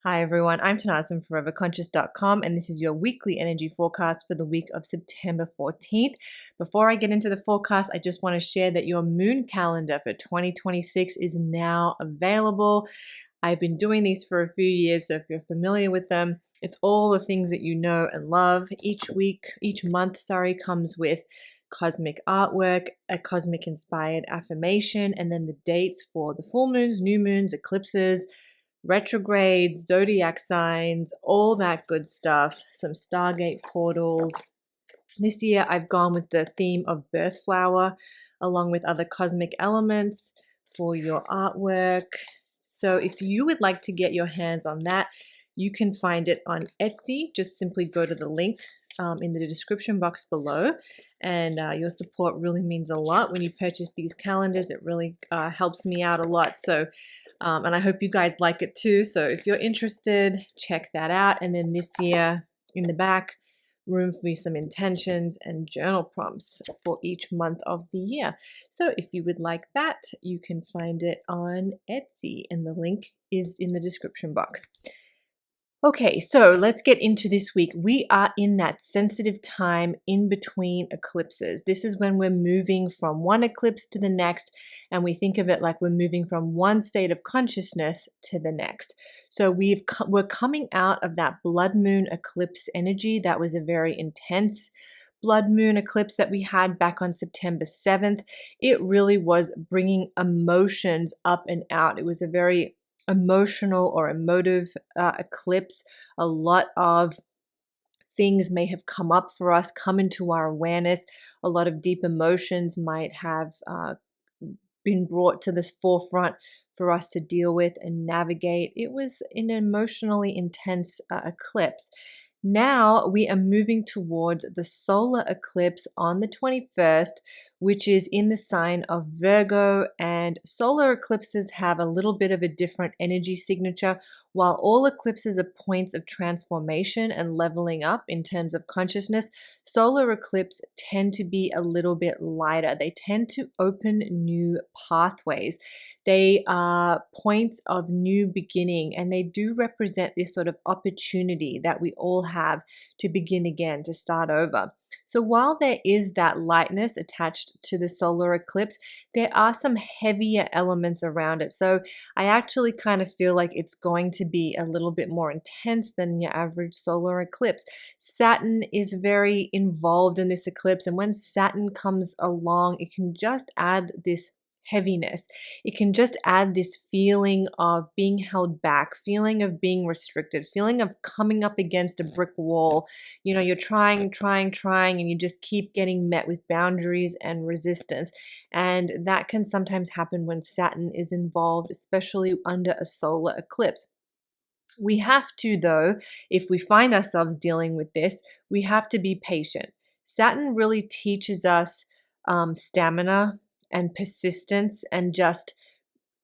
Hi everyone, I'm Tanaaz from foreverconscious.com and this is your weekly energy forecast for the week of September 14th. Before I get into the forecast, I just want to share that your moon calendar for 2026 is now available. I've been doing these for a few years, so if you're familiar with them, it's all the things that you know and love. Each month, comes with cosmic artwork, a cosmic inspired affirmation, and then the dates for the full moons, new moons, eclipses, retrogrades, zodiac signs, all that good stuff, some Stargate portals. This year I've gone with the theme of birth flower along with other cosmic elements for your artwork. So if you would like to get your hands on that, you can find it on Etsy. Just simply go to the link in the description box below, and your support really means a lot when you purchase these calendars. It really helps me out a lot. So and I hope you guys like it too. So if you're interested, check that out. And then this year in the back, room for some intentions and journal prompts for each month of the year. So if you would like that, you can find it on Etsy, and the link is in the description box. Okay, so let's get into this week. We are in that sensitive time in between eclipses. This is when we're moving from one eclipse to the next, and we think of it like we're moving from one state of consciousness to the next. So we're coming out of that blood moon eclipse energy. That was a very intense blood moon eclipse that we had back on September 7th. It really was bringing emotions up and out. It was a very emotional or emotive eclipse. A lot of things may have come up for us, come into our awareness. A lot of deep emotions might have been brought to this forefront for us to deal with and navigate. It was an emotionally intense eclipse. Now we are moving towards the solar eclipse on the 21st, which is in the sign of Virgo. And solar eclipses have a little bit of a different energy signature. While all eclipses are points of transformation and leveling up in terms of consciousness, solar eclipses tend to be a little bit lighter. They tend to open new pathways. They are points of new beginning, and they do represent this sort of opportunity that we all have to begin again, to start over. So while there is that lightness attached to the solar eclipse, there are some heavier elements around it. So I actually kind of feel like it's going to be a little bit more intense than your average solar eclipse. Saturn is very involved in this eclipse, and when Saturn comes along, it can just add this heaviness. It can just add this feeling of being held back, feeling of being restricted, feeling of coming up against a brick wall. You know, you're trying, and you just keep getting met with boundaries and resistance. And that can sometimes happen when Saturn is involved, especially under a solar eclipse. We have to, though, if we find ourselves dealing with this, we have to be patient. Saturn really teaches us stamina and persistence and just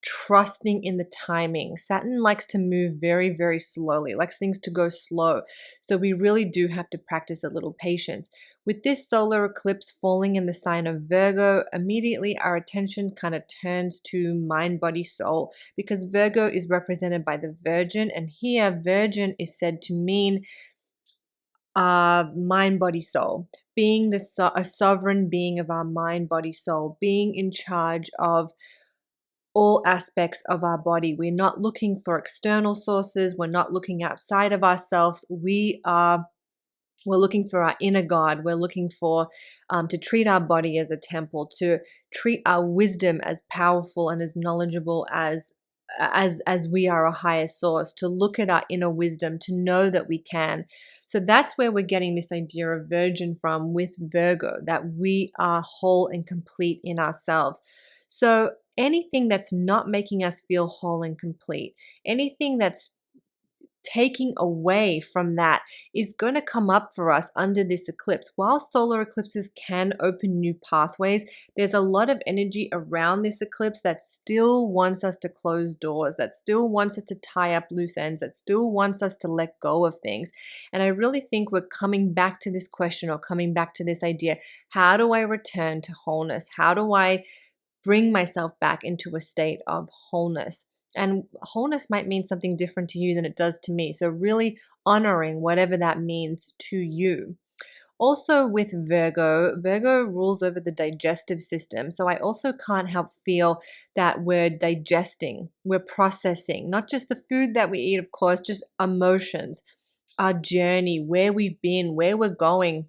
trusting in the timing. Saturn likes to move very, very slowly, likes things to go slow. So we really do have to practice a little patience. With this solar eclipse falling in the sign of Virgo, immediately our attention kind of turns to mind, body, soul, because Virgo is represented by the Virgin. And here, Virgin is said to mean mind, body, soul, being a sovereign being of our mind, body, soul, being in charge of all aspects of our body. We're not looking for external sources. We're not looking outside of ourselves. We're looking for our inner God. We're looking for to treat our body as a temple, to treat our wisdom as powerful and as knowledgeable as we are a higher source, to look at our inner wisdom, to know that we can. So that's where we're getting this idea of virgin from with Virgo, that we are whole and complete in ourselves. So anything that's not making us feel whole and complete, anything that's taking away from that is going to come up for us under this eclipse. While solar eclipses can open new pathways, there's a lot of energy around this eclipse that still wants us to close doors, that still wants us to tie up loose ends, that still wants us to let go of things. And I really think we're coming back to this question, or coming back to this idea: how do I return to wholeness? How do I bring myself back into a state of wholeness? And wholeness might mean something different to you than it does to me. So, really honoring whatever that means to you. Also, with Virgo, Virgo rules over the digestive system. So, I also can't help feel that we're digesting, we're processing, not just the food that we eat, of course, just emotions, our journey, where we've been, where we're going.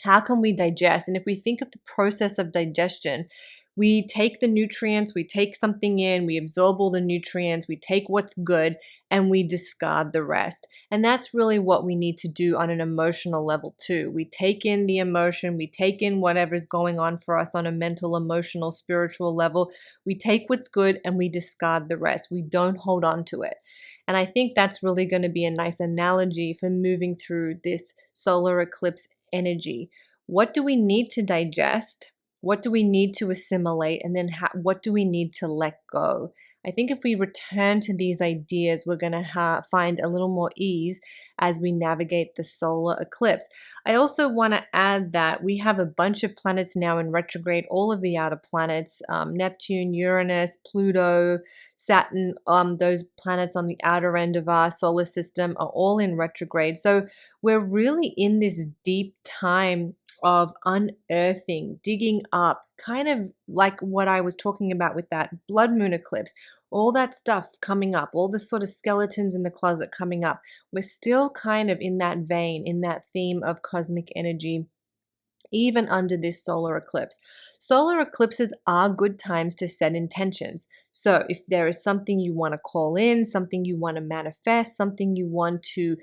How can we digest? And if we think of the process of digestion, we take the nutrients, we take something in, we absorb all the nutrients, we take what's good, and we discard the rest. And that's really what we need to do on an emotional level too. We take in the emotion, we take in whatever's going on for us on a mental, emotional, spiritual level. We take what's good and we discard the rest. We don't hold on to it. And I think that's really going to be a nice analogy for moving through this solar eclipse energy. What do we need to digest? What do we need to assimilate? And then what do we need to let go? I think if we return to these ideas, we're going to find a little more ease as we navigate the solar eclipse. I also want to add that we have a bunch of planets now in retrograde, all of the outer planets, Neptune, Uranus, Pluto, Saturn, those planets on the outer end of our solar system are all in retrograde. So we're really in this deep time of unearthing, digging up, kind of like what I was talking about with that blood moon eclipse, all that stuff coming up, all the sort of skeletons in the closet coming up. We're still kind of in that vein, in that theme of cosmic energy, even under this solar eclipse. Solar eclipses are good times to set intentions. So if there is something you want to call in, something you want to manifest, something you want to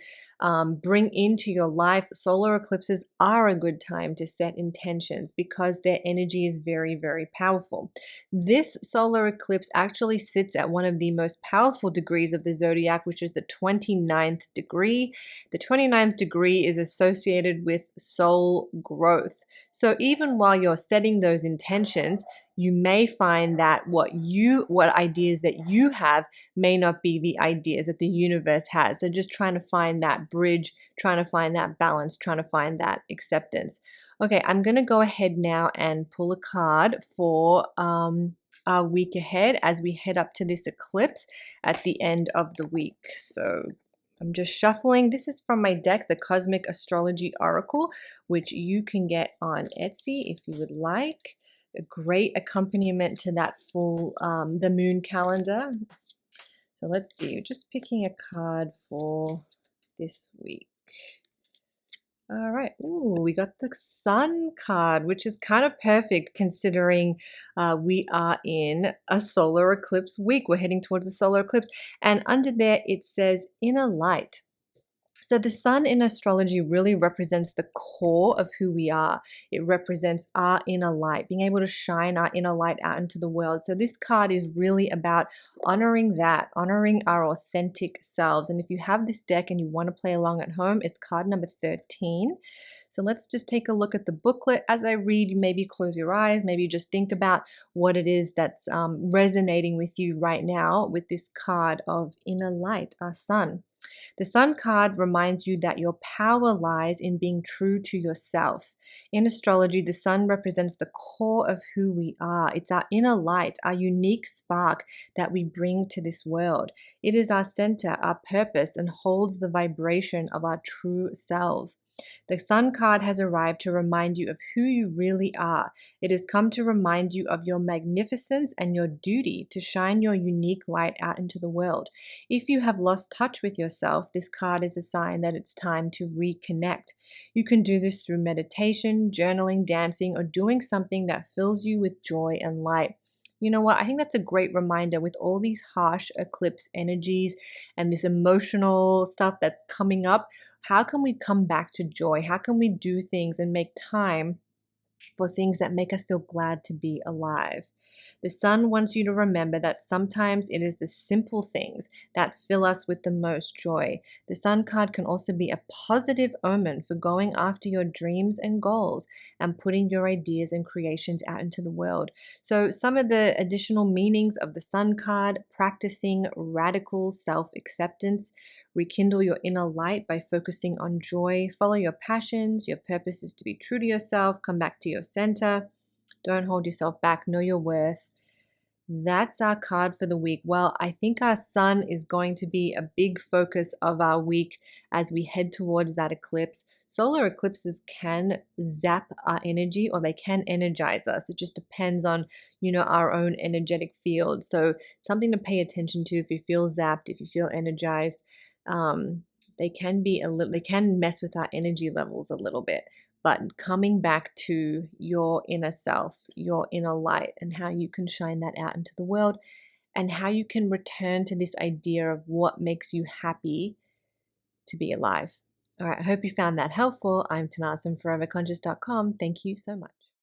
bring into your life, solar eclipses are a good time to set intentions because their energy is very, very powerful. This solar eclipse actually sits at one of the most powerful degrees of the zodiac, which is the 29th degree. The 29th degree is associated with soul growth. So even while you're setting those intentions, you may find that what ideas that you have may not be the ideas that the universe has. So just trying to find that bridge, trying to find that balance, trying to find that acceptance. Okay, I'm going to go ahead now and pull a card for our week ahead as we head up to this eclipse at the end of the week. So I'm just shuffling. This is from my deck, the Cosmic Astrology Oracle, which you can get on Etsy if you would like. A great accompaniment to that full, the moon calendar. So let's see, just picking a card for this week. All right. Ooh, we got the Sun card, which is kind of perfect considering we are in a solar eclipse week. We're heading towards a solar eclipse. And under there, it says inner light. So the sun in astrology really represents the core of who we are. It represents our inner light, being able to shine our inner light out into the world. So this card is really about honoring that, honoring our authentic selves. And if you have this deck and you want to play along at home, it's card number 13. So let's just take a look at the booklet. As I read, maybe close your eyes, maybe just think about what it is that's resonating with you right now with this card of inner light, our sun. The Sun card reminds you that your power lies in being true to yourself. In astrology, the sun represents the core of who we are. It's our inner light, our unique spark that we bring to this world. It is our center, our purpose, and holds the vibration of our true selves. The Sun card has arrived to remind you of who you really are. It has come to remind you of your magnificence and your duty to shine your unique light out into the world. If you have lost touch with yourself, this card is a sign that it's time to reconnect. You can do this through meditation, journaling, dancing, or doing something that fills you with joy and light. You know what? I think that's a great reminder with all these harsh eclipse energies and this emotional stuff that's coming up. How can we come back to joy? How can we do things and make time for things that make us feel glad to be alive? The sun wants you to remember that sometimes it is the simple things that fill us with the most joy. The sun card can also be a positive omen for going after your dreams and goals and putting your ideas and creations out into the world. So some of the additional meanings of the sun card: practicing radical self-acceptance, rekindle your inner light by focusing on joy, follow your passions, your purpose is to be true to yourself, come back to your center. Don't hold yourself back. Know your worth. That's our card for the week. Well, I think our sun is going to be a big focus of our week as we head towards that eclipse. Solar eclipses can zap our energy or they can energize us. It just depends on, our own energetic field. So, something to pay attention to if you feel zapped, if you feel energized. They can be a little, they can mess with our energy levels a little bit. But coming back to your inner self, your inner light, and how you can shine that out into the world, and how you can return to this idea of what makes you happy to be alive. All right, I hope you found that helpful. I'm Tanaaz from foreverconscious.com. Thank you so much.